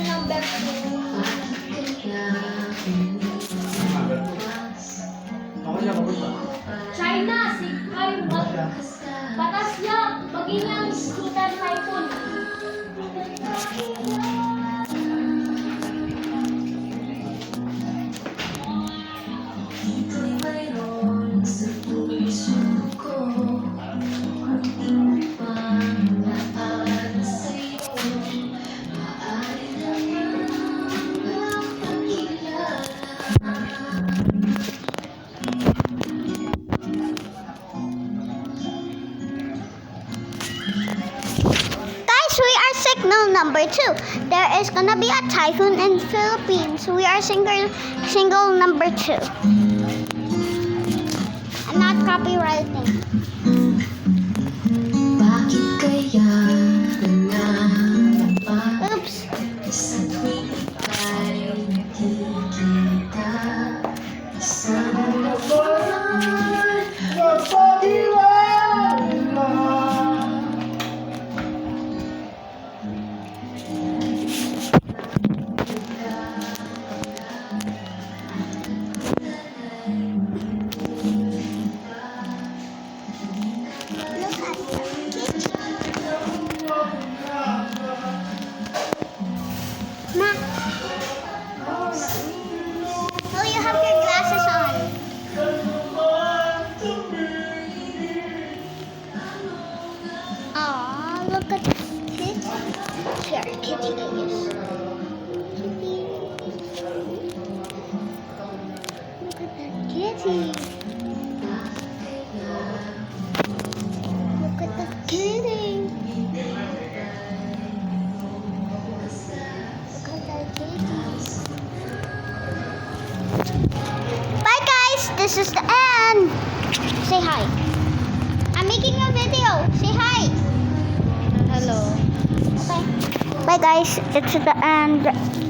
number 2. China, si Kai batas niya, maging ang Super Typhoon. Guys, we are signal number 2. There is gonna be a typhoon in Philippines. We are single number 2. I'm not copywriting. Bakit kaya nanganapa Oops. sa tuwing ika'y nakikita? Isang laban Look at Ma. Oh, you have your glasses on. Aw, look at Kitty. Here, Kitty is. Look at that kitty. Look at the kitty. Look at that kitty. Bye guys, this is the end. Say hi. I'm making a video. Say hi. Hello. Okay. Bye guys, it's the end.